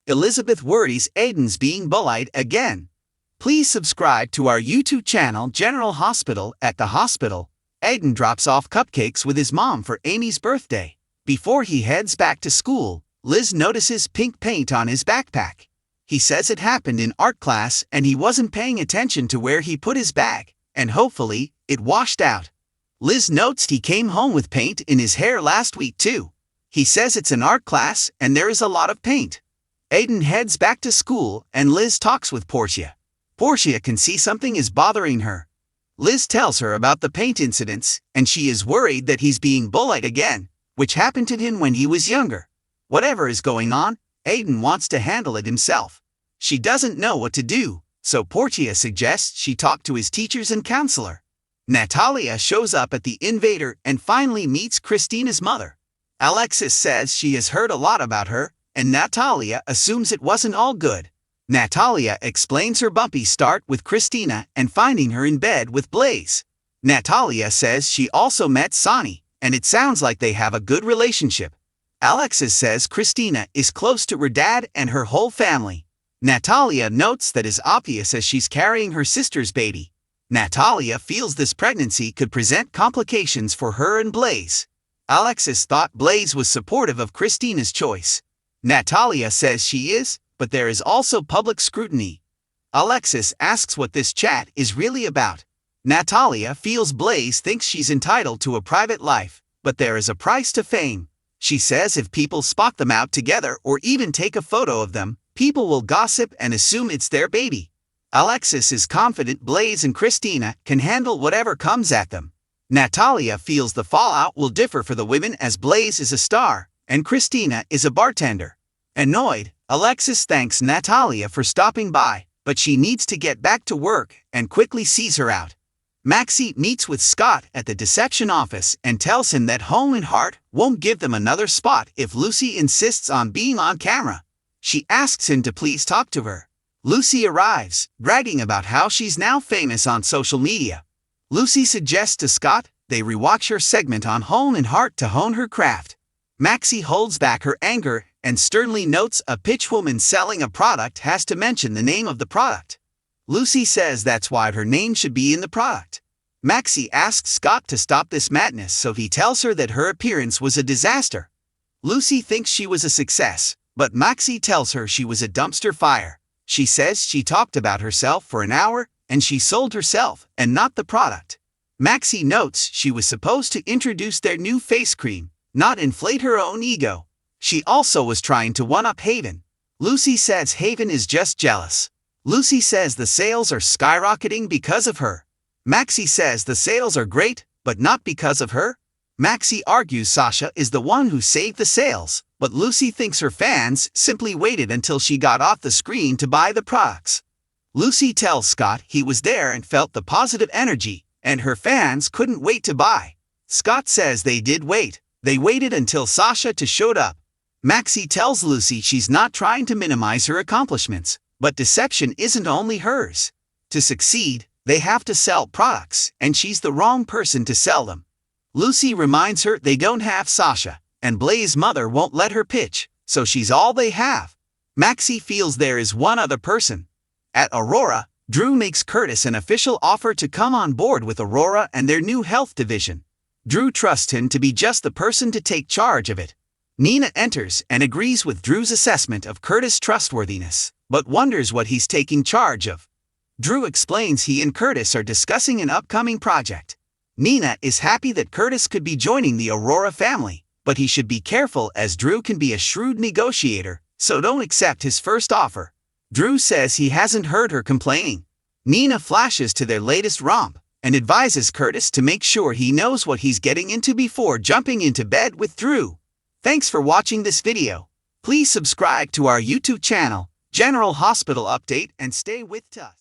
Elizabeth worries Aiden's being bullied again. Please subscribe to our YouTube channel General Hospital. At the hospital, Aiden drops off cupcakes with his mom for Amy's birthday. Before he heads back to school, Liz notices pink paint on his backpack. He says it happened in art class and he wasn't paying attention to where he put his bag, and hopefully, it washed out. Liz notes he came home with paint in his hair last week too. He says it's an art class and there is a lot of paint. Aiden heads back to school and Liz talks with Portia. Portia can see something is bothering her. Liz tells her about the paint incidents and she is worried that he's being bullied again, which happened to him when he was younger. Whatever is going on, Aiden wants to handle it himself. She doesn't know what to do, so Portia suggests she talk to his teachers and counselor. Natalia shows up at the invader and finally meets Christina's mother. Alexis says she has heard a lot about her, and Natalia assumes it wasn't all good. Natalia explains her bumpy start with Christina and finding her in bed with Blaze. Natalia says she also met Sonny, and it sounds like they have a good relationship. Alexis says Christina is close to her dad and her whole family. Natalia notes that is obvious as she's carrying her sister's baby. Natalia feels this pregnancy could present complications for her and Blaze. Alexis thought Blaze was supportive of Christina's choice. Natalia says she is, but there is also public scrutiny. Alexis asks what this chat is really about. Natalia feels Blaze thinks she's entitled to a private life, but there is a price to fame. She says if people spot them out together or even take a photo of them, people will gossip and assume it's their baby. Alexis is confident Blaze and Christina can handle whatever comes at them. Natalia feels the fallout will differ for the women as Blaze is a star and Christina is a bartender. Annoyed, Alexis thanks Natalia for stopping by, but she needs to get back to work and quickly sees her out. Maxie meets with Scott at the deception office and tells him that Home and Heart won't give them another spot if Lucy insists on being on camera. She asks him to please talk to her. Lucy arrives, bragging about how she's now famous on social media. Lucy suggests to Scott they rewatch her segment on Home and Heart to hone her craft. Maxie holds back her anger and sternly notes a pitch woman selling a product has to mention the name of the product. Lucy says that's why her name should be in the product. Maxie asks Scott to stop this madness, so he tells her that her appearance was a disaster. Lucy thinks she was a success, but Maxie tells her she was a dumpster fire. She says she talked about herself for an hour and she sold herself and not the product. Maxie notes she was supposed to introduce their new face cream, not inflate her own ego. She also was trying to one-up Haven. Lucy says Haven is just jealous. Lucy says the sales are skyrocketing because of her. Maxie says the sales are great, but not because of her. Maxie argues Sasha is the one who saved the sales, but Lucy thinks her fans simply waited until she got off the screen to buy the products. Lucy tells Scott he was there and felt the positive energy, and her fans couldn't wait to buy. Scott says they did wait. They waited until Sasha showed up. Maxie tells Lucy she's not trying to minimize her accomplishments, but deception isn't only hers. To succeed, they have to sell products, and she's the wrong person to sell them. Lucy reminds her they don't have Sasha, and Blaze's mother won't let her pitch, so she's all they have. Maxie feels there is one other person. At Aurora, Drew makes Curtis an official offer to come on board with Aurora and their new health division. Drew trusts him to be just the person to take charge of it. Nina enters and agrees with Drew's assessment of Curtis' trustworthiness, but wonders what he's taking charge of. Drew explains he and Curtis are discussing an upcoming project. Nina is happy that Curtis could be joining the Aurora family, but he should be careful as Drew can be a shrewd negotiator, so don't accept his first offer. Drew says he hasn't heard her complaining. Nina flashes to their latest romp and advises Curtis to make sure he knows what he's getting into before jumping into bed with Drew. Thanks for watching this video. Please subscribe to our YouTube channel, General Hospital Update, and stay with us.